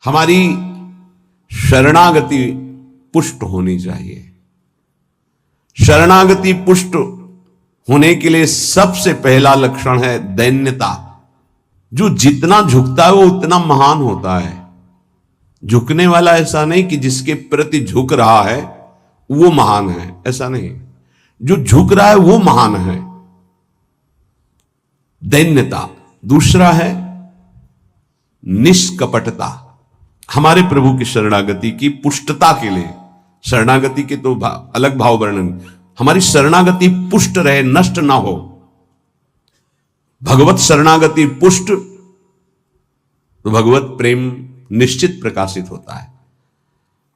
हमारी शरणागति पुष्ट होनी चाहिए। शरणागति पुष्ट होने के लिए सबसे पहला लक्षण है दैन्यता। जो जितना झुकता है वो उतना महान होता है। झुकने वाला ऐसा नहीं कि जिसके प्रति झुक रहा है वो महान है, ऐसा नहीं। जो झुक रहा है वो महान है, दैन्यता। दूसरा है निष्कपटता। हमारे प्रभु की शरणागति की पुष्टता के लिए, शरणागति के तो अलग भाव वर्णन, हमारी शरणागति पुष्ट रहे, नष्ट ना हो। भगवत शरणागति पुष्ट तो भगवत प्रेम निश्चित प्रकाशित होता है।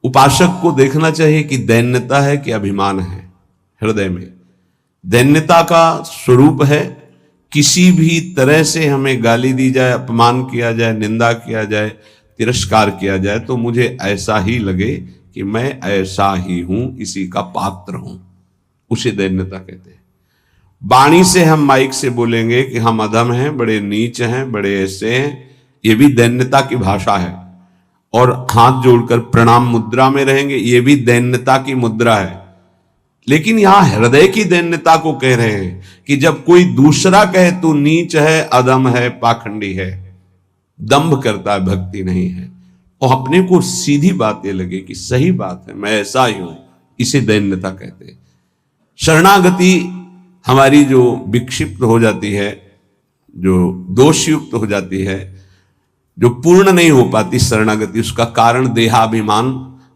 उपासक को देखना चाहिए कि दैन्यता है कि अभिमान है हृदय में। दैन्यता का स्वरूप है किसी भी तरह से हमें गाली दी जाए, अपमान किया जाए, निंदा किया जाए, तिरस्कार किया जाए तो मुझे ऐसा ही लगे कि मैं ऐसा ही हूं, इसी का पात्र हूं। उसे दैन्यता कहते हैं। वाणी से हम माइक से बोलेंगे कि हम अधम हैं, बड़े नीच हैं, बड़े ऐसे हैं, ये भी दैन्यता की भाषा है। और हाथ जोड़कर प्रणाम मुद्रा में रहेंगे, ये भी दैन्यता की मुद्रा है। लेकिन यहां हृदय की दैन्यता को कह रहे हैं कि जब कोई दूसरा कहे तू नीच है, अधम है, पाखंडी है, दंभ करता है, भक्ति नहीं है, और अपने को सीधी बात ये लगे कि सही बात है, मैं ऐसा ही हूं, इसे दैन्यता कहते हैं। शरणागति हमारी जो विक्षिप्त हो जाती है, जो दोषयुक्त हो जाती है, जो पूर्ण नहीं हो पाती शरणागति, उसका कारण देहाभिमान,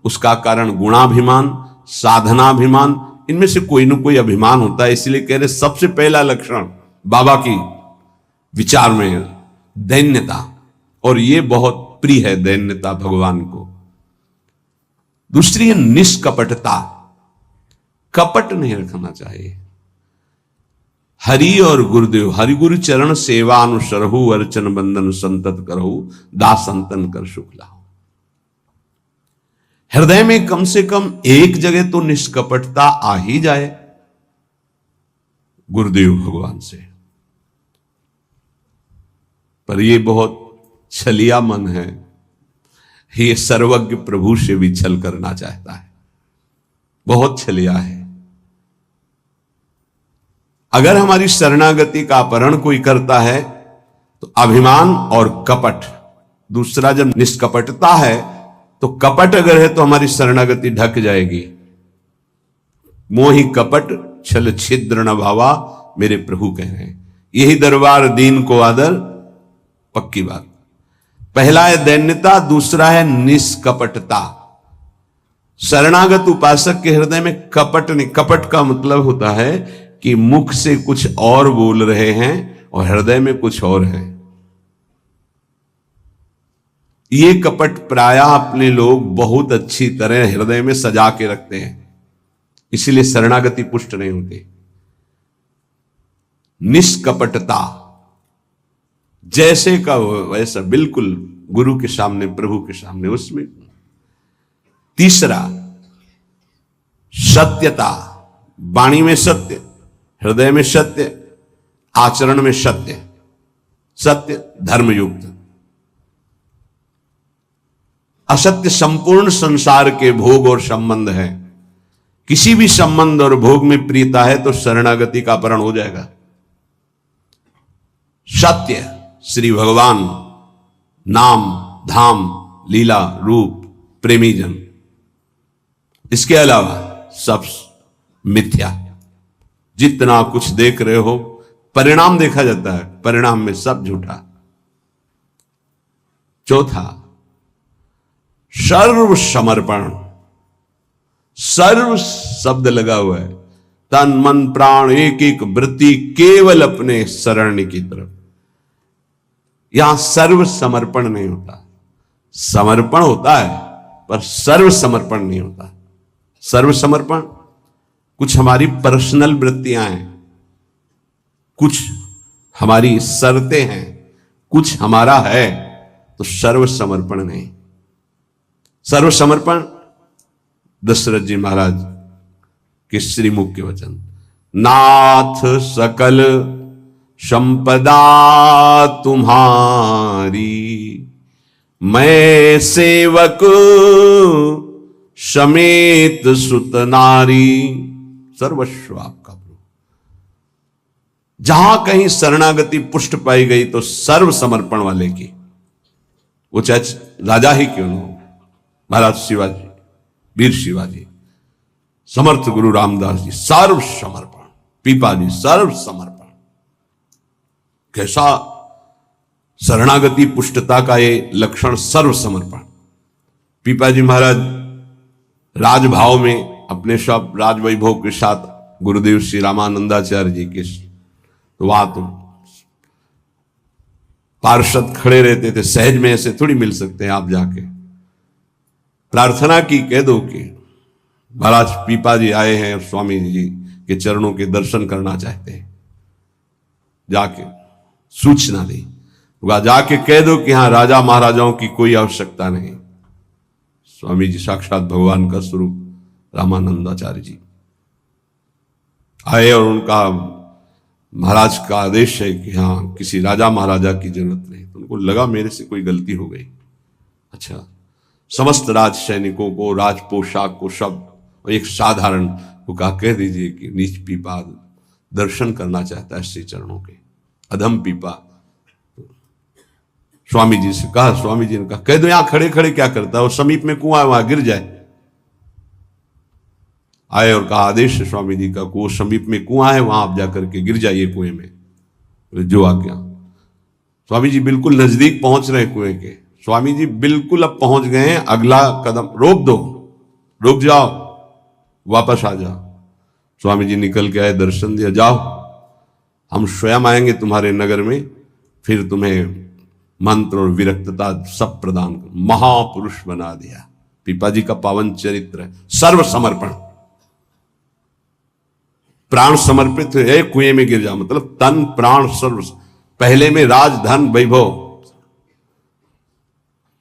उसका कारण गुणाभिमान, साधनाभिमान, इनमें से कोई न कोई अभिमान होता है। इसलिए कह रहे सबसे पहला लक्षण बाबा की विचार में दैन्यता, और ये बहुत प्रिय है दैन्यता भगवान को। दूसरी है निष्कपटता। कपट नहीं रखना चाहिए। हरि और गुरुदेव, हरि गुरु चरण सेवा अनुसरहु, अर्चन बंदन संतत करहु, दास संतन कर सुख लाओ। हृदय में कम से कम एक जगह तो निष्कपटता आ ही जाए गुरुदेव भगवान से। पर यह बहुत छलिया मन है, ये सर्वज्ञ प्रभु से भी छल करना चाहता है, बहुत छलिया है। अगर हमारी शरणागति का अपहरण कोई करता है तो अभिमान और कपट। दूसरा जब निष्कपटता है तो कपट अगर है तो हमारी शरणागति ढक जाएगी। मोहि कपट छल छिद्र न भावा, मेरे प्रभु कह रहे हैं। यही दरबार दीन को आदर, पक्की बात। पहला है दैन्यता, दूसरा है निष्कपटता। शरणागत उपासक के हृदय में कपट नहीं। कपट का मतलब होता है कि मुख से कुछ और बोल रहे हैं और हृदय में कुछ और है। ये कपट प्रायः अपने लोग बहुत अच्छी तरह हृदय में सजा के रखते हैं, इसीलिए शरणागति पुष्ट नहीं होती। निष्कपटता, जैसे का वैसा, बिल्कुल गुरु के सामने, प्रभु के सामने, उसमें। तीसरा सत्यता। वाणी में सत्य, हृदय में सत्य, आचरण में सत्य, सत्य धर्मयुक्त। असत्य संपूर्ण संसार के भोग और संबंध है। किसी भी संबंध और भोग में प्रियता है तो शरणागति का अपहरण हो जाएगा। सत्य श्री भगवान, नाम, धाम, लीला, रूप, प्रेमी जन। इसके अलावा सब मिथ्या। जितना कुछ देख रहे हो परिणाम देखा जाता है, परिणाम में सब झूठा। चौथा सर्व समर्पण। सर्व शब्द लगा हुआ है, तन मन प्राण एक एक वृत्ति केवल अपने शरण की तरफ। यहां सर्व समर्पण नहीं होता। समर्पण होता है पर सर्व समर्पण नहीं होता। सर्व समर्पण कुछ हमारी पर्सनल वृत्तियां हैं, कुछ हमारी शर्तें हैं, कुछ हमारा है, तो सर्व समर्पण नहीं। सर्व समर्पण दशरथ जी महाराज के श्रीमुख के वचन, नाथ सकल संपदा तुम्हारी, मैं सेवक समेत सुत नारी, सर्वस्व आपका प्रभु। जहां कहीं शरणागति पुष्ट पाई गई तो सर्व समर्पण वाले की, वो चाहे राजा ही क्यों न हो, महाराज शिवाजी, वीर शिवाजी, समर्थ गुरु रामदास जी, सर्व समर्पण, पीपा जी सर्व समर्पण। कैसा शरणागति पुष्टता का ये लक्षण, सर्व समर्पण। पीपा जी महाराज राजभाव में अपने सब राजवैभव के साथ गुरुदेव श्री रामानंदाचार्य जी के, तो वहां तो पार्षद खड़े रहते थे, सहज में ऐसे थोड़ी मिल सकते हैं आप जाके। प्रार्थना की, कह दो कि महाराज पीपा जी आए हैं और स्वामी जी के चरणों के दर्शन करना चाहते हैं, जाके सूचना दी, जाके कह दो कि हाँ राजा महाराजाओं की कोई आवश्यकता नहीं। स्वामी जी साक्षात भगवान का स्वरूप रामानंदाचार्य जी आए और उनका महाराज का आदेश है कि हाँ किसी राजा महाराजा की जरूरत नहीं। तो उनको लगा मेरे से कोई गलती हो गई। अच्छा, समस्त राज सैनिकों को, राज पोशाक को, सब और एक साधारण को कहा कह दीजिए कि नीच पीपा दर्शन करना चाहता है श्री चरणों के। अधम पीपा स्वामी जी से कहा, स्वामी जी ने कहा कह दो यहां खड़े खड़े क्या करता है, और समीप में कुआं है वहां गिर जाए। आए और कहा आदेश है स्वामी जी का, वो समीप में कुआं है वहां आप जाकर के गिर जाइए कुएं में। जो आज्ञा। स्वामी जी बिल्कुल नजदीक पहुंच रहे कुएं के। स्वामी जी बिल्कुल अब पहुंच गए हैं, अगला कदम रोक दो, रुक जाओ, वापस आ जाओ। स्वामी जी निकल के आए, दर्शन दिया, जाओ हम स्वयं आएंगे तुम्हारे नगर में, फिर तुम्हें मंत्र और विरक्तता सब प्रदान कर। महापुरुष बना दिया। पीपा जी का पावन चरित्र, सर्व समर्पण, प्राण समर्पित है, कुएं में गिर जा, मतलब तन प्राण सर्व। पहले में राज धन वैभव,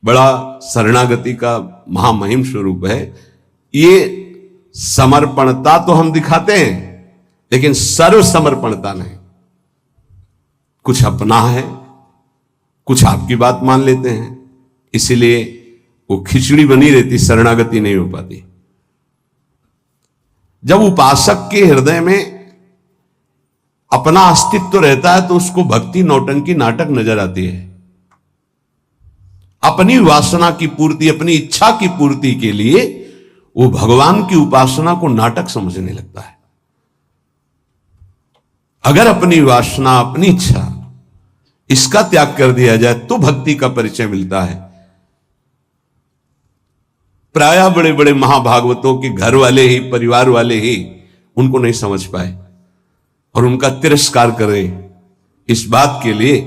बड़ा शरणागति का महामहिम स्वरूप है। ये समर्पणता तो हम दिखाते हैं, लेकिन सर्व समर्पणता नहीं। कुछ अपना है, कुछ आपकी बात मान लेते हैं, इसीलिए वो खिचड़ी बनी रहती, शरणागति नहीं हो पाती। जब उपासक के हृदय में अपना अस्तित्व रहता है तो उसको भक्ति नौटंकी नाटक नजर आती है। अपनी वासना की पूर्ति, अपनी इच्छा की पूर्ति के लिए वो भगवान की उपासना को नाटक समझने लगता है। अगर अपनी वासना, अपनी इच्छा, इसका त्याग कर दिया जाए तो भक्ति का परिचय मिलता है। प्रायः बड़े बड़े महाभागवतों के घर वाले ही, परिवार वाले ही उनको नहीं समझ पाए और उनका तिरस्कार करें। इस बात के लिए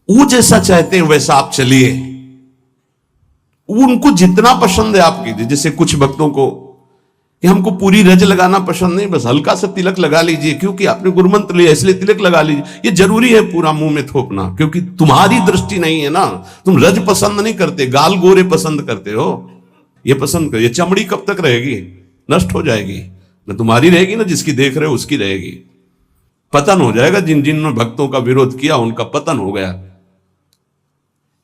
वो जैसा चाहते हैं वैसा आप चलिए, उनको जितना पसंद है आप कीजिए। जैसे कुछ भक्तों को कि हमको पूरी रज लगाना पसंद नहीं, बस हल्का सा तिलक लगा लीजिए, क्योंकि आपने गुरुमंत्र लिया इसलिए तिलक लगा लीजिए। ये जरूरी है पूरा मुंह में थोपना, क्योंकि तुम्हारी दृष्टि नहीं है ना, तुम रज पसंद नहीं करते, गाल गोरे पसंद करते हो। ये पसंद कर, ये चमड़ी कब तक रहेगी, नष्ट हो जाएगी, न तुम्हारी रहेगी ना जिसकी देख रहे हो उसकी रहेगी। पतन हो जाएगा। जिन जिन भक्तों का विरोध किया उनका पतन हो गया।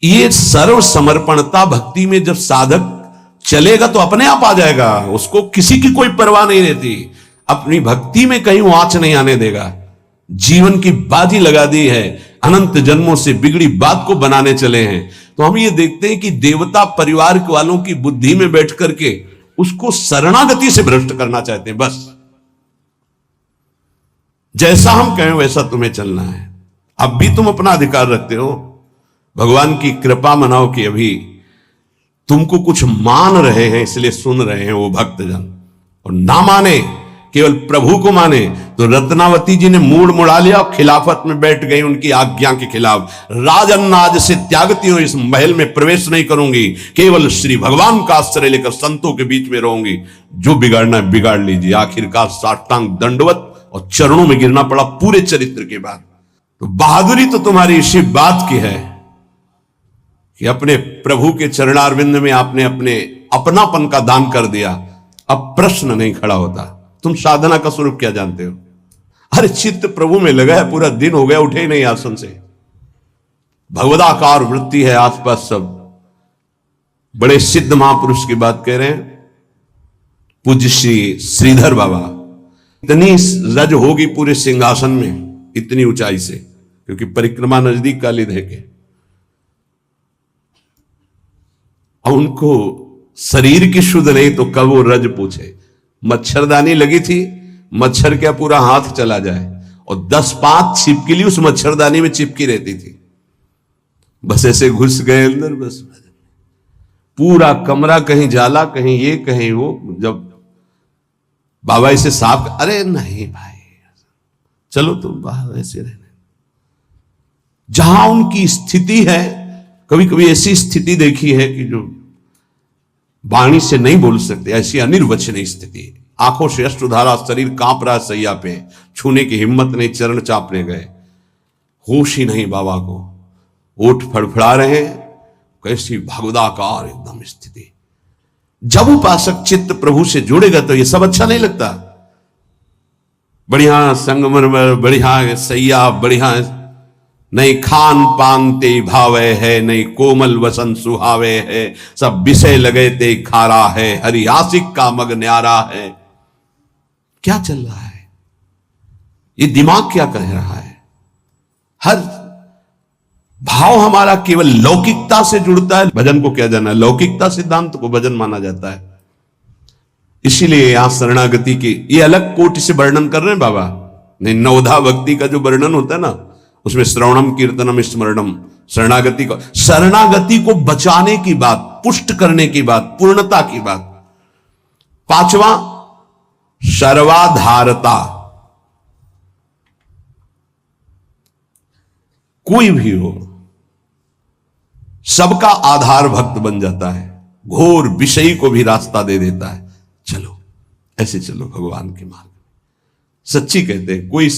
ये सर्व समर्पणता भक्ति में जब साधक चलेगा तो अपने आप आ जाएगा, उसको किसी की कोई परवाह नहीं रहती। अपनी भक्ति में कहीं वो आंच नहीं आने देगा। जीवन की बाजी लगा दी है, अनंत जन्मों से बिगड़ी बात को बनाने चले हैं। तो हम ये देखते हैं कि देवता परिवार वालों की बुद्धि में बैठ करके उसको शरणागति से भ्रष्ट करना चाहते हैं। बस जैसा हम कहें वैसा तुम्हें चलना है। अब भी तुम अपना अधिकार रखते हो, भगवान की कृपा मनाओ कि अभी तुमको कुछ मान रहे हैं इसलिए सुन रहे हैं वो भक्तजन, और ना माने, केवल प्रभु को माने। तो रत्नावती जी ने मूड मुड़ा लिया और खिलाफत में बैठ गई उनकी आज्ञा के खिलाफ। राजन्नाज से त्यागती हूं, इस महल में प्रवेश नहीं करूंगी, केवल श्री भगवान का आश्रय लेकर संतों के बीच में रहूंगी। जो बिगाड़ना है बिगाड़ लीजिए। आखिरकार साष्टांग दंडवत और चरणों में गिरना पड़ा पूरे चरित्र के बाद। तो बहादुरी तो तुम्हारी इसी बात की है कि अपने प्रभु के चरणारविंद में आपने अपने अपनापन का दान कर दिया। अब प्रश्न नहीं खड़ा होता, तुम साधना का स्वरूप क्या जानते हो? अरे चित्त प्रभु में लगा है, पूरा दिन हो गया उठे ही नहीं आसन से, भगवदाकार वृत्ति है आसपास सब, बड़े सिद्ध महापुरुष की बात कह रहे हैं, पूज्य श्री श्रीधर बाबा। इतनी रज होगी पूरे सिंहासन में, इतनी ऊंचाई से, क्योंकि परिक्रमा नजदीक काली दे के। अब उनको शरीर की शुद्ध नहीं तो कब वो रज पूछे। मच्छरदानी लगी थी, मच्छर क्या पूरा हाथ चला जाए, और 10-5 छिपकली उस मच्छरदानी में चिपकी रहती थी। बस ऐसे घुस गए अंदर, बस पूरा कमरा कहीं जाला, कहीं ये कहीं वो। जब बाबा इसे साफ, अरे नहीं भाई चलो तुम बाहर ऐसे रहने। जहां उनकी स्थिति है, कभी कभी ऐसी स्थिति देखी है कि जो वाणी से नहीं बोल सकते, ऐसी अनिर्वचनीय स्थिति। आंखों से अश्रुधारा, शरीर कांप रहा सैया पे, छूने की हिम्मत नहीं, चरण चापने गए, होश ही नहीं बाबा को, ओठ फड़फड़ा रहे, कैसी भगवदाकार एकदम स्थिति। जब उपासक चित्त प्रभु से जुड़ेगा तो ये सब अच्छा नहीं लगता। बढ़िया संगमरमर, बढ़िया सैया, बढ़िया नहीं खान पान ते भावे है, नहीं कोमल वसन सुहावे है, सब विषय लगे ते खारा है, हरि आशिक का मग न्यारा है। क्या चल रहा है? ये दिमाग क्या कह रहा है? हर भाव हमारा केवल लौकिकता से जुड़ता है। भजन को क्या जाना, लौकिकता सिद्धांत को भजन माना जाता है। इसीलिए यहां शरणागति की ये अलग कोटि से वर्णन कर रहे हैं बाबा। नहीं, नवधा भक्ति का जो वर्णन होता है ना, उसमें श्रवणम कीर्तनम स्मरणम, शरणागति को बचाने की बात, पुष्ट करने की बात, पूर्णता की बात। 5वां सर्वाधारता। कोई भी हो, सबका आधार भक्त बन जाता है, घोर विषयी को भी रास्ता दे देता है। चलो ऐसे चलो भगवान के मार्ग में। सच्ची कहते हैं, कोई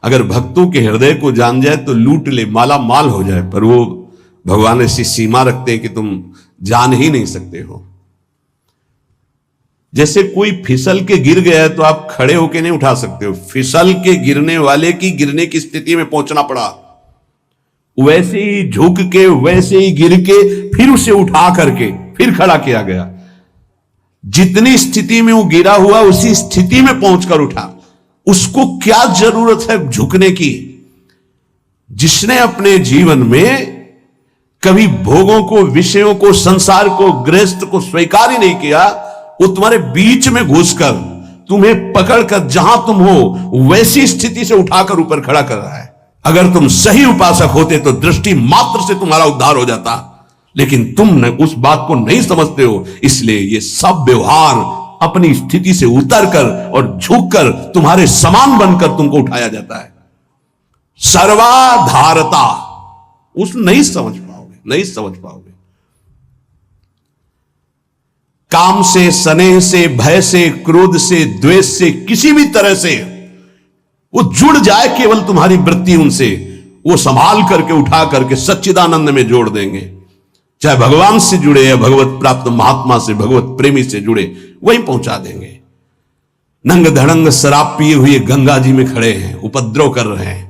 अगर भक्तों के हृदय को जान जाए तो लूट ले, माला माल हो जाए, पर वो भगवान ऐसी सीमा रखते हैं कि तुम जान ही नहीं सकते हो। जैसे कोई फिसल के गिर गया है तो आप खड़े होके नहीं उठा सकते हो, फिसल के गिरने वाले की गिरने की स्थिति में पहुंचना पड़ा, वैसे ही झुक के, वैसे ही गिर के, फिर उसे उठा करके फिर खड़ा किया गया। जितनी स्थिति में वो गिरा हुआ उसी स्थिति में पहुंचकर उठा। उसको क्या जरूरत है झुकने की? जिसने अपने जीवन में कभी भोगों को, विषयों को, संसार को, गृहस्थ को स्वीकार ही नहीं किया, वो तुम्हारे बीच में घुसकर तुम्हें पकड़कर जहां तुम हो वैसी स्थिति से उठाकर ऊपर खड़ा कर रहा है। अगर तुम सही उपासक होते तो दृष्टि मात्र से तुम्हारा उद्धार हो जाता, लेकिन तुम उस बात को नहीं समझते हो। इसलिए ये सब व्यवहार अपनी स्थिति से उतरकर और झुककर तुम्हारे समान बनकर तुमको उठाया जाता है। सर्वाधारता, उस नहीं समझ पाओगे, नहीं समझ पाओगे। काम से, स्नेह से, भय से, क्रोध से, द्वेष से, किसी भी तरह से वो जुड़ जाए केवल तुम्हारी वृत्ति उनसे, वो संभाल करके उठा करके सच्चिदानंद में जोड़ देंगे। चाहे भगवान से जुड़े या भगवत प्राप्त महात्मा से, भगवत प्रेमी से जुड़े, वहीं पहुंचा देंगे। नंग धड़ंग शराब पिए हुए गंगा जी में खड़े हैं, उपद्रव कर रहे हैं,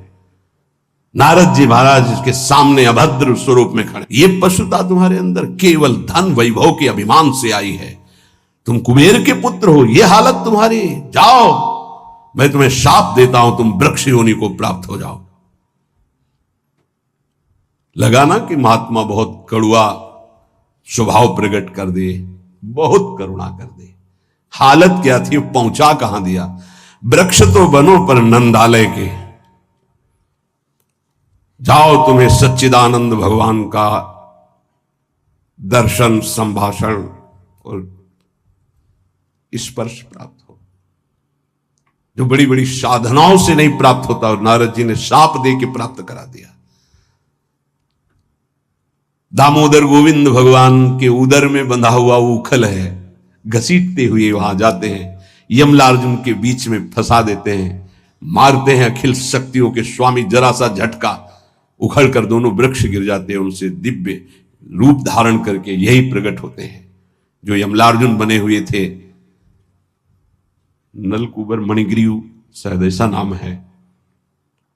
नारद जी महाराज के सामने अभद्र स्वरूप में खड़े। ये पशुता तुम्हारे अंदर केवल धन वैभव के अभिमान से आई है। तुम कुबेर के पुत्र हो, ये हालत तुम्हारी। जाओ, मैं तुम्हें शाप देता हूं, तुम वृक्ष योनि को प्राप्त हो जाओ। लगा ना कि महात्मा बहुत कड़ुआ स्वभाव प्रकट कर दे, बहुत करुणा कर दे। हालत क्या थी, पहुंचा कहां दिया। वृक्ष तो बनो पर नंदालय के, जाओ तुम्हें सच्चिदानंद भगवान का दर्शन, संभाषण और स्पर्श प्राप्त हो, जो बड़ी बड़ी साधनाओं से नहीं प्राप्त होता। और नारद जी ने शाप दे के प्राप्त करा दिया। दामोदर गोविंद भगवान के उदर में बंधा हुआ उखल है, घसीटते हुए वहां जाते हैं, यमलार्जुन के बीच में फंसा देते हैं, मारते हैं अखिल शक्तियों के स्वामी, जरा सा झटका उखड़ कर दोनों वृक्ष गिर जाते हैं। उनसे दिव्य रूप धारण करके यही प्रकट होते हैं जो यमलार्जुन बने हुए थे। नलकुबर मणिग्रीव शायद ऐसा नाम है।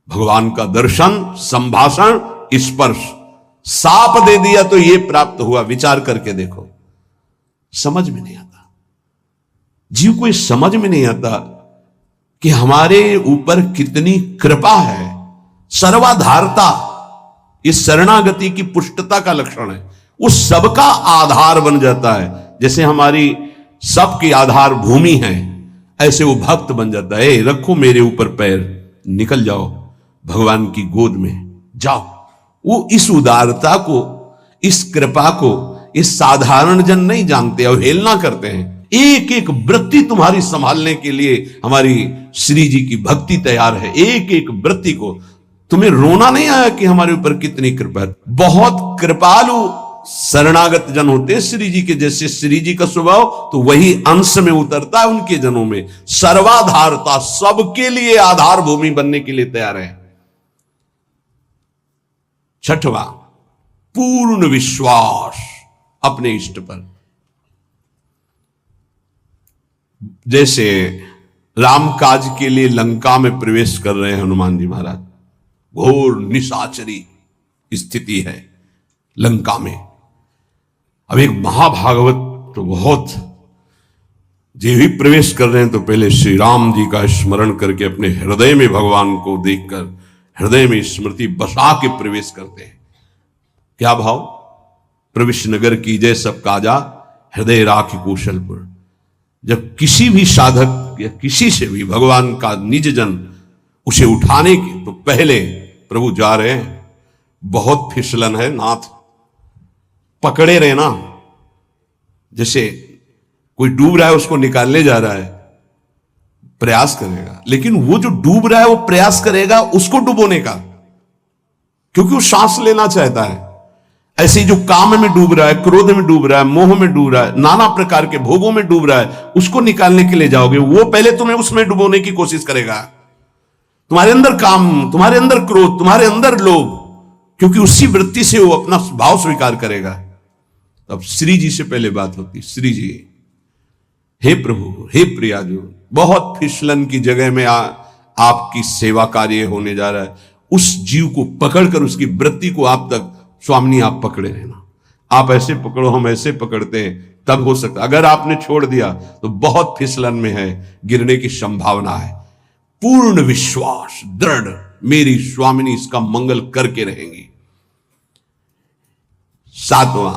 भगवान का दर्शन, संभाषण, स्पर्श, साप दे दिया तो ये प्राप्त हुआ। विचार करके देखो, समझ में नहीं आता, जीव को ये समझ में नहीं आता कि हमारे ऊपर कितनी कृपा है। सर्वाधारता इस शरणागति की पुष्टता का लक्षण है। वो सबका आधार बन जाता है। जैसे हमारी सबकी आधार भूमि है, ऐसे वो भक्त बन जाता है। रखो मेरे ऊपर पैर, निकल जाओ भगवान की गोद में जाओ। वो इस उदारता को, इस कृपा को इस साधारण जन नहीं जानते, अवहेलना करते हैं। एक एक वृत्ति तुम्हारी संभालने के लिए हमारी श्री जी की भक्ति तैयार है। एक एक वृत्ति को तुम्हें रोना नहीं आया कि हमारे ऊपर कितनी कृपा है। बहुत कृपालु शरणागत जन होते हैं श्री जी के। जैसे श्री जी का स्वभाव तो वही अंश में उतरता है उनके जनों में। सर्वाधारता, सबके लिए आधार भूमि बनने के लिए तैयार है। छठवां, पूर्ण विश्वास अपने इष्ट पर। जैसे राम काज के लिए लंका में प्रवेश कर रहे हैं हनुमान जी महाराज, घोर निशाचरी स्थिति है लंका में। अब एक महाभागवत तो बहुत, जो भी प्रवेश कर रहे हैं तो पहले श्री राम जी का स्मरण करके अपने हृदय में भगवान को देखकर हृदय में स्मृति बसा के प्रवेश करते हैं। क्या भाव? प्रविश नगर की जय सब काजा, हृदय राखी कौशलपुर। जब किसी भी साधक या किसी से भी भगवान का निज जन उसे उठाने के तो पहले प्रभु जा रहे हैं, बहुत फिसलन है नाथ, पकड़े रहना। जैसे कोई डूब रहा है उसको निकालने जा रहा है, प्रयास करेगा, लेकिन वो जो डूब रहा है वो प्रयास करेगा उसको डुबोने का, क्योंकि वो सांस लेना चाहता है। ऐसे ही जो काम में डूब रहा है, क्रोध में डूब रहा है, मोह में डूब रहा है, नाना प्रकार के भोगों में डूब रहा है, उसको निकालने के लिए जाओगे, वो पहले तुम्हें उसमें डुबोने की कोशिश करेगा। तुम्हारे अंदर काम, तुम्हारे अंदर क्रोध, तुम्हारे अंदर लोभ, क्योंकि उसी वृत्ति से वो अपना भाव स्वीकार करेगा। तब श्री जी से पहले बात होती, श्री जी, हे प्रभु, हे प्रियाजू, बहुत फिसलन की जगह में आपकी सेवा कार्य होने जा रहा है। उस जीव को पकड़कर उसकी वृत्ति को आप तक स्वामिनी आप पकड़े रहना। आप ऐसे पकड़ो, हम ऐसे पकड़ते हैं, तब हो सकता। अगर आपने छोड़ दिया तो बहुत फिसलन में है, गिरने की संभावना है। पूर्ण विश्वास, दृढ़, मेरी स्वामिनी इसका मंगल करके रहेंगी। सातवां,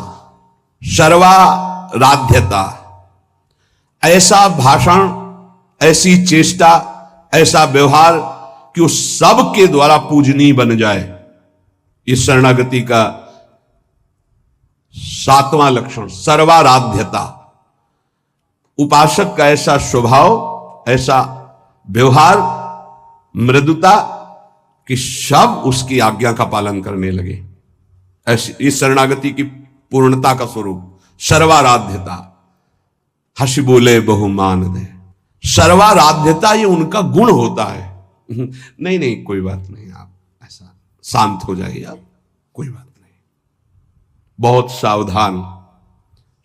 सर्वाराध्यता। ऐसा भाषण, ऐसी चेष्टा, ऐसा व्यवहार कि वो सबके द्वारा पूजनीय बन जाए। इस शरणागति का सातवां लक्षण, सर्वाराध्यता। उपासक का ऐसा स्वभाव, ऐसा व्यवहार, मृदुता कि सब उसकी आज्ञा का पालन करने लगे। ऐसी इस शरणागति की पूर्णता का स्वरूप सर्वाराध्यता। हंस बोले बहुमान दे। सर्वाराध्यता ये उनका गुण होता है। नहीं नहीं, कोई बात नहीं, आप ऐसा शांत हो जाइए, आप कोई बात नहीं, बहुत सावधान।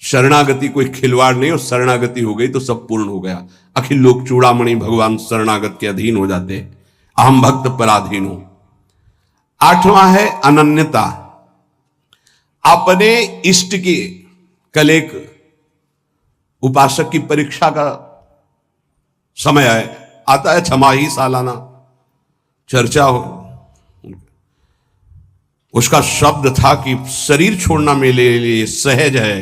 शरणागति कोई खिलवाड़ नहीं, और शरणागति हो गई तो सब पूर्ण हो गया। अखिल लोक चूड़ामणि भगवान शरणागत के अधीन हो जाते, अहम भक्त पराधीन हो। आठवां है अनन्यता। अपने इष्ट की, कल एक उपासक की परीक्षा का समय आता है, छमाही सालाना चर्चा हो। उसका शब्द था कि शरीर छोड़ना मेरे लिए सहज है,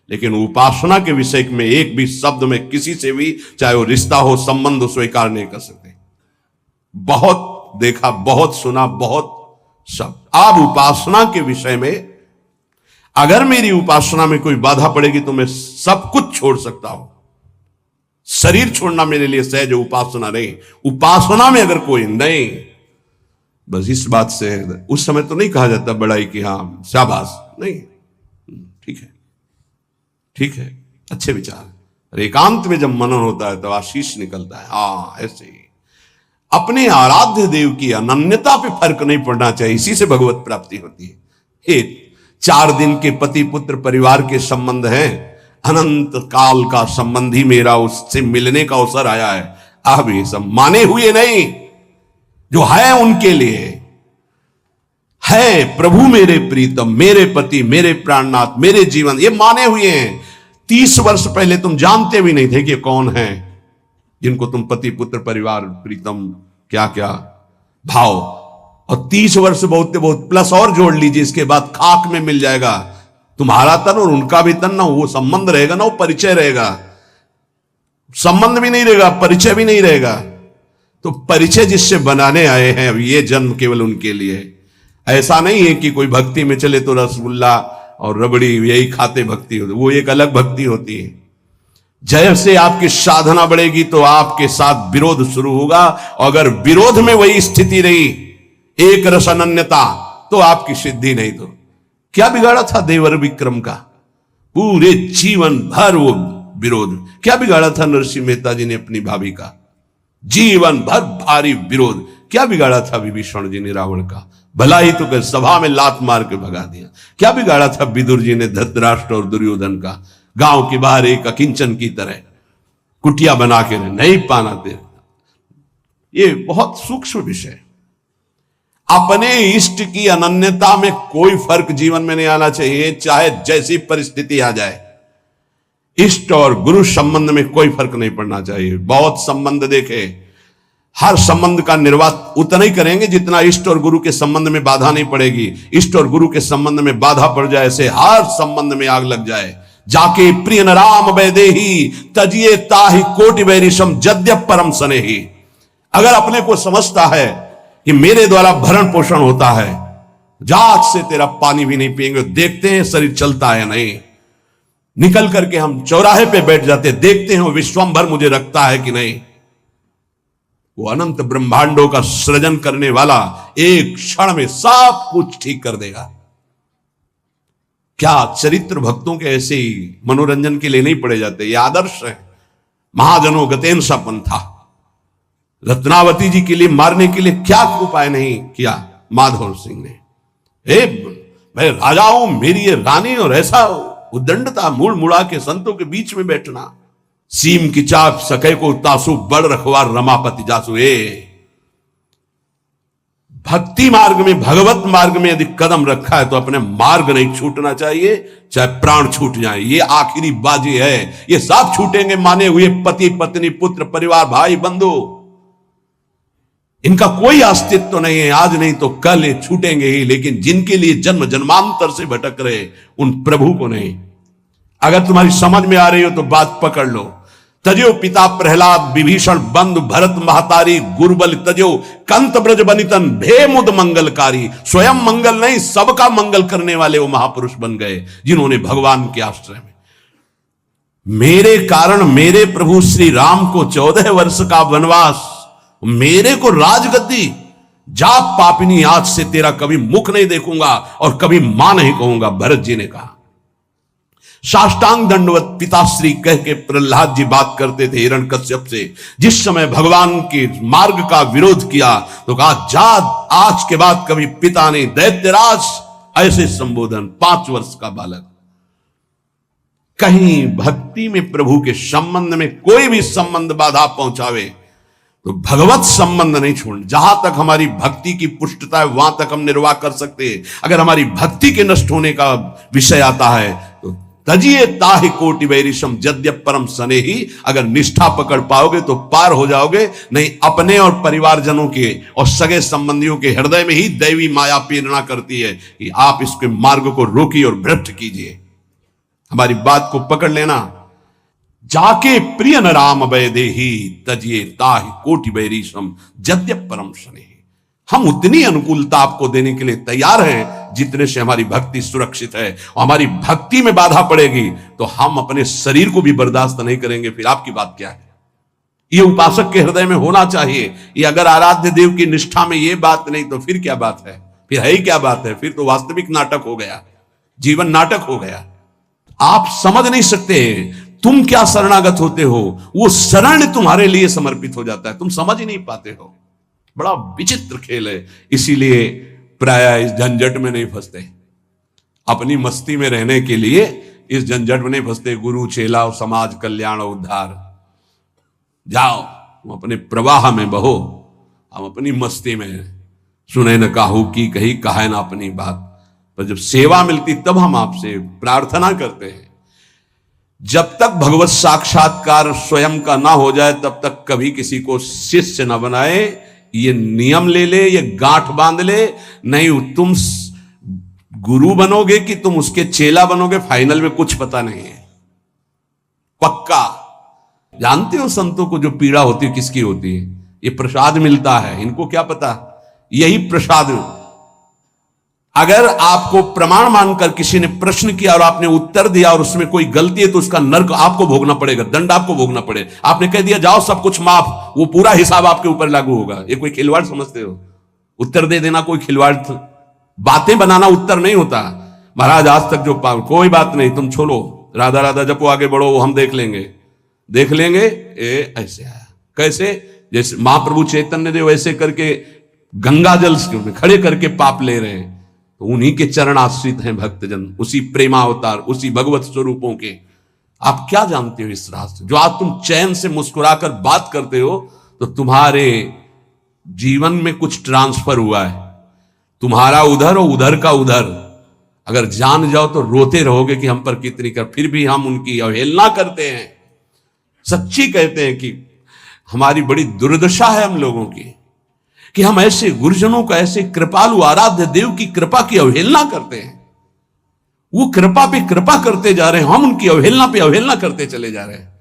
लेकिन उपासना के विषय में एक भी शब्द में किसी से भी, चाहे वो रिश्ता हो, संबंध हो, स्वीकार नहीं कर सकते। बहुत देखा, बहुत सुना, बहुत शब्द। आप उपासना के विषय में, अगर मेरी उपासना में कोई बाधा पड़ेगी तो मैं सब कुछ छोड़ सकता हूं। शरीर छोड़ना मेरे लिए सहज, उपासना नहीं। उपासना में अगर कोई नहीं, बस इस बात से उस समय तो नहीं कहा जाता बड़ाई कि हाँ शाबाश, नहीं, ठीक है, ठीक है, अच्छे विचार। एकांत में जब मनन होता है तो आशीष निकलता है। हाँ, ऐसे ही अपने आराध्य देव की अनन्यता पे फर्क नहीं पड़ना चाहिए, इसी से भगवत प्राप्ति होती है। हे 4 दिन के पति पुत्र परिवार के संबंध हैं, अनंत काल का संबंधी मेरा उससे मिलने का अवसर आया है। अब ये सब माने हुए नहीं, जो है उनके लिए है। प्रभु मेरे प्रीतम, मेरे पति, मेरे प्राणनाथ, मेरे जीवन, ये माने हुए हैं। 30 वर्ष पहले तुम जानते भी नहीं थे कि कौन है, जिनको तुम पति पुत्र परिवार प्रीतम क्या क्या भाव, और 30 वर्ष बहुत बहुत प्लस और जोड़ लीजिए, इसके बाद खाक में मिल जाएगा तुम्हारा तन और उनका भी तन। ना वो संबंध रहेगा ना वो परिचय रहेगा, संबंध भी नहीं रहेगा परिचय भी नहीं रहेगा। तो परिचय जिससे बनाने आए हैं अब ये जन्म केवल उनके लिए। ऐसा नहीं है कि कोई भक्ति में चले तो रसगुल्ला और रबड़ी यही खाते भक्ति होती, वो एक अलग भक्ति होती है। जैसे आपकी साधना बढ़ेगी तो आपके साथ विरोध शुरू होगा, और अगर विरोध में वही स्थिति रही एक रस अनन्यता तो आपकी सिद्धि नहीं। तो क्या बिगाड़ा था देवर विक्रम का, पूरे जीवन भर वो विरोध। क्या बिगाड़ा था नरसिंह मेहता जी ने अपनी भाभी का, जीवन भर भारी विरोध। क्या बिगाड़ा था विभीषण जी ने रावण का, भला ही तो कर सभा में लात मार के भगा दिया। क्या बिगाड़ा था विदुर जी ने धृतराष्ट्र और दुर्योधन का, गांव के बाहर एक अकिंचन की तरह कुटिया बना के नहीं पाना दे। ये बहुत सूक्ष्म विषय। अपने इष्ट की अनन्यता में कोई फर्क जीवन में नहीं आना चाहिए, चाहे जैसी परिस्थिति आ जाए। इष्ट और गुरु संबंध में कोई फर्क नहीं पड़ना चाहिए। बहुत संबंध देखे, हर संबंध का निर्वाह उतना ही करेंगे जितना इष्ट और गुरु के संबंध में बाधा नहीं पड़ेगी। इष्ट और गुरु के संबंध में बाधा पड़ जाए से हर संबंध में आग लग जाए। जाके प्रिय न राम वैदेही तजिए ताहि कोटि वैरिशम जद्यप परम सनेही। अगर अपने को समझता है कि मेरे द्वारा भरण पोषण होता है, जात से तेरा पानी भी नहीं पिएंगे, देखते हैं शरीर चलता है नहीं। निकल करके हम चौराहे पे बैठ जाते, देखते हैं वो विश्वंभर मुझे रखता है कि नहीं। वो अनंत ब्रह्मांडों का सृजन करने वाला एक क्षण में सब कुछ ठीक कर देगा। क्या चरित्र भक्तों के ऐसे ही मनोरंजन के लिए नहीं पड़े जाते, ये आदर्श है। महाजनों गतेन सा पंथा, रत्नावती जी के लिए मारने के लिए क्या उपाय नहीं किया माधव सिंह ने। मैं राजा हूं, मेरी ये रानी, और ऐसा उद्दंडता मुड़ मुड़ा के संतों के बीच में बैठना। सीम की चाप सके को तासु बड़ रखवार रमापति जासु। भक्ति मार्ग में भगवत मार्ग में यदि कदम रखा है तो अपने मार्ग नहीं छूटना चाहिए, चाहे प्राण छूट जाए। ये आखिरी बाजी है, ये सब छूटेंगे माने हुए पति पत्नी पुत्र परिवार भाई बंधु, इनका कोई अस्तित्व तो नहीं है। आज नहीं तो कल ये छूटेंगे ही, लेकिन जिनके लिए जन्म जन्मांतर से भटक रहे उन प्रभु को नहीं। अगर तुम्हारी समझ में आ रही हो तो बात पकड़ लो। तजो पिता प्रहलाद विभीषण बंधु भरत महतारी गुरुबल तजो कंत ब्रज बनितन भे मुद मंगलकारी। स्वयं मंगल नहीं सबका मंगल करने वाले वो महापुरुष बन गए जिन्होंने भगवान के आश्रय में मेरे कारण मेरे प्रभु श्री राम को 14 वर्ष का वनवास, मेरे को राजगद्दी, जा पापिनी आज से तेरा कभी मुख नहीं देखूंगा और कभी मां नहीं कहूंगा, भरत जी ने कहा। साष्टांग दंडवत पिताश्री कह के प्रहलाद जी बात करते थे हिरण्यकश्यप से। जिस समय भगवान के मार्ग का विरोध किया तो कहा जा आज के बाद कभी पिता ने दैत्यराज, ऐसे संबोधन। 5 वर्ष का बालक। कहीं भक्ति में प्रभु के संबंध में कोई भी संबंध बाधा पहुंचावे तो भगवत संबंध नहीं छोड़। जहां तक हमारी भक्ति की पुष्टता है वहां तक हम निर्वाह कर सकते हैं। अगर हमारी भक्ति के नष्ट होने का विषय आता है तो तजिए ताहि कोटि वैरिशम जद्यप परम सनेही। अगर निष्ठा पकड़ पाओगे तो पार हो जाओगे, नहीं अपने और परिवारजनों के और सगे संबंधियों के हृदय में ही दैवी माया प्रेरणा करती है कि आप इसके मार्ग को रोकिए और भ्रष्ट कीजिए। हमारी बात को पकड़ लेना। जाके प्रिय न राम वैदेही तजिए ताहि कोटि वैरिशम जद्यप परम सनेही। हम उतनी अनुकूलता आपको देने के लिए तैयार हैं जितने से हमारी भक्ति सुरक्षित है। और हमारी भक्ति में बाधा पड़ेगी तो हम अपने शरीर को भी बर्दाश्त नहीं करेंगे, फिर आपकी बात क्या है। ये उपासक के हृदय में होना चाहिए। ये अगर आराध्य देव की निष्ठा में ये बात नहीं तो फिर क्या बात है, फिर है ही क्या बात है। फिर तो वास्तविक नाटक हो गया, जीवन नाटक हो गया। आप समझ नहीं सकते तुम क्या शरणागत होते हो, वो शरण तुम्हारे लिए समर्पित हो जाता है, तुम समझ ही नहीं पाते हो। बड़ा विचित्र खेल है। इसीलिए प्राय इस झंझट में नहीं फंसते, अपनी मस्ती में रहने के लिए इस झंझट में नहीं फंसते। गुरु चेला और समाज कल्याण और उद्धार, जाओ तुम अपने प्रवाह में बहो, हम अपनी मस्ती में सुने न काहू की कही कहे ना अपनी बात। पर जब सेवा मिलती तब हम आपसे प्रार्थना करते हैं। जब तक भगवत साक्षात्कार स्वयं का ना हो जाए तब तक कभी किसी को शिष्य न बनाए। ये नियम ले ले, ये गांठ बांध ले। नहीं तुम गुरु बनोगे कि तुम उसके चेला बनोगे, फाइनल में कुछ पता नहीं है पक्का। जानते हो संतों को जो पीड़ा होती है किसकी होती है? ये प्रसाद मिलता है, इनको क्या पता। यही प्रसाद, अगर आपको प्रमाण मानकर किसी ने प्रश्न किया और आपने उत्तर दिया और उसमें कोई गलती है तो उसका नर्क आपको भोगना पड़ेगा, दंड आपको भोगना पड़ेगा। आपने कह दिया जाओ सब कुछ माफ, वो पूरा हिसाब आपके ऊपर लागू होगा। ये कोई खिलवाड़ समझते हो? उत्तर दे देना कोई खिलवाड़, बातें बनाना उत्तर नहीं होता। महाराज आज तक जो कोई बात नहीं, तुम छोड़ो, राधा राधा जपो, आगे बढ़ो, वो हम देख लेंगे। ऐसे आया कैसे? जैसे महाप्रभु चैतन्य देव ऐसे करके गंगा जल खड़े करके पाप ले रहे हैं, तो उन्हीं के चरण आश्रित हैं भक्तजन, उसी प्रेमावतार, उसी भगवत स्वरूपों के। आप क्या जानते हो इस रास्ते? जो आज तुम चैन से मुस्कुराकर बात करते हो तो तुम्हारे जीवन में कुछ ट्रांसफर हुआ है, तुम्हारा उधर और उधर का उधर। अगर जान जाओ तो रोते रहोगे कि हम पर कितनी कर, फिर भी हम उनकी अवहेलना करते हैं। सच्ची कहते हैं कि हमारी बड़ी दुर्दशा है हम लोगों की कि हम ऐसे गुरुजनों का, ऐसे कृपालु आराध्य देव की कृपा की अवहेलना करते हैं। वो कृपा पे कृपा करते जा रहे हैं, हम उनकी अवहेलना पे अवहेलना करते चले जा रहे हैं।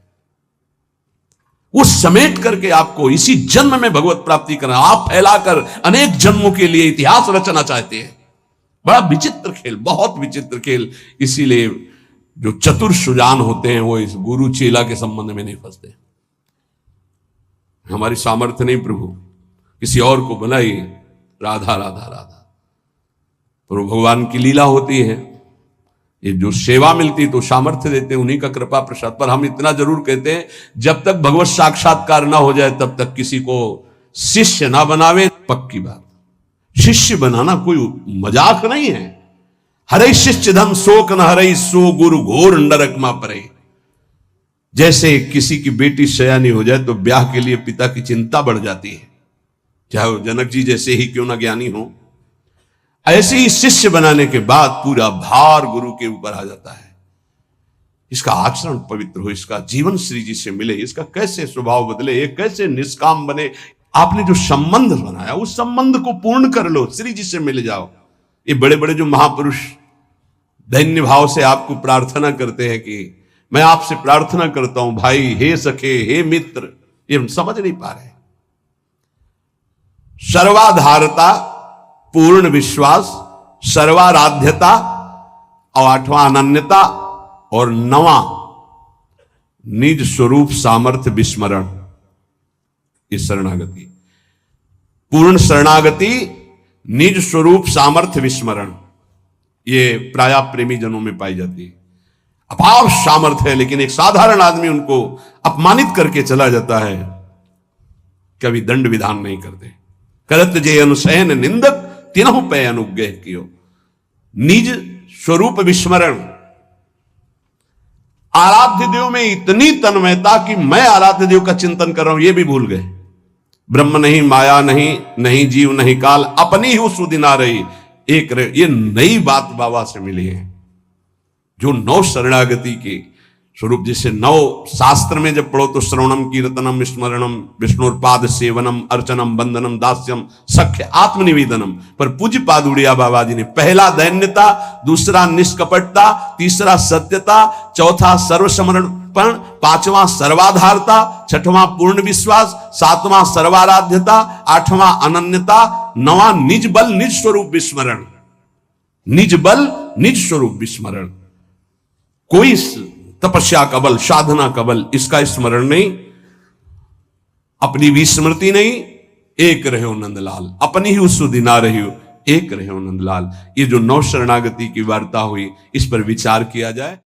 वो समेट करके आपको इसी जन्म में भगवत प्राप्ति करना, आप फैलाकर अनेक जन्मों के लिए इतिहास रचना चाहते हैं। बड़ा विचित्र खेल, बहुत विचित्र खेल। इसीलिए जो चतुर सुजान होते हैं वो इस गुरु चेला के संबंध में नहीं फंसते। हमारी सामर्थ्य नहीं प्रभु, किसी और को बनाई, राधा राधा राधा। तो भगवान की लीला होती है। ये जो सेवा मिलती तो सामर्थ्य देते हैं, उन्हीं का कृपा प्रसाद। पर हम इतना जरूर कहते हैं, जब तक भगवत साक्षात्कार ना हो जाए तब तक किसी को शिष्य ना बनावे। पक्की बात, शिष्य बनाना कोई मजाक नहीं है। हरे शिष्य धम शोक न हरे, सो गुरु घोर नरक मा परे। जैसे किसी की बेटी सयानी हो जाए तो ब्याह के लिए पिता की चिंता बढ़ जाती है, चाहे वो जनक जी जैसे ही क्यों ना ज्ञानी हो। ऐसे ही शिष्य बनाने के बाद पूरा भार गुरु के ऊपर आ जाता है। इसका आचरण पवित्र हो, इसका जीवन श्री जी से मिले, इसका कैसे स्वभाव बदले, ये कैसे निष्काम बने। आपने जो संबंध बनाया उस संबंध को पूर्ण कर लो, श्री जी से मिल जाओ। ये बड़े बड़े जो महापुरुष दैन्य भाव से आपको प्रार्थना करते हैं कि मैं आपसे प्रार्थना करता हूं भाई, हे सखे, हे मित्र, ये हम समझ नहीं पा रहे। सर्वाधारता, पूर्ण विश्वास, सर्वाराध्यता और 8वां अनन्यता और 9वां निज स्वरूप सामर्थ्य विस्मरण। ये शरणागति, पूर्ण शरणागति, निज स्वरूप सामर्थ्य विस्मरण, ये प्राय प्रेमी जनों में पाई जाती है। अपार सामर्थ्य है लेकिन एक साधारण आदमी उनको अपमानित करके चला जाता है, कभी दंड विधान नहीं करते। करत जे अनुसैन निंदक तिनहु पे अनुग्रह कियो। निज स्वरूप विस्मरण, आराध्य देव में इतनी तन्मयता कि मैं आराध्य देव का चिंतन कर रहा हूं, यह भी भूल गए। ब्रह्म नहीं, माया नहीं, नहीं जीव नहीं काल, अपनी ही सुदिन आ रही एक रहे। ये नई बात बाबा से मिली है, जो 9 शरणागति के स्वरूप। जैसे 9 शास्त्र में जब पढ़ो तो श्रवणम, कीर्तनम, स्मरणम, विष्णुपाद सेवनम, अर्चनम, वंदनम, दास्यम, सख्य, आत्मनिवेदनम। पर पूज्य पाद उड़िया बाबा जी ने पहला दैन्यता, दूसरा निष्कपटता, तीसरा सत्यता, चौथा सर्वसमर्पण, 5वां सर्वाधारता, 6वां पूर्ण विश्वास, 7वां सर्वाराध्यता, 8वां अनन्यता, 9वां निज बल निज स्वरूप विस्मरण। निज बल निज स्वरूप विस्मरण। कोई तपस्या का बल, साधना का बल, इसका स्मरण नहीं, अपनी भी स्मृति नहीं। एक रहे हो नंदलाल, अपनी ही उस दिना रही हो, एक रहे हो नंदलाल। ये जो 9 शरणागति की वार्ता हुई, इस पर विचार किया जाए।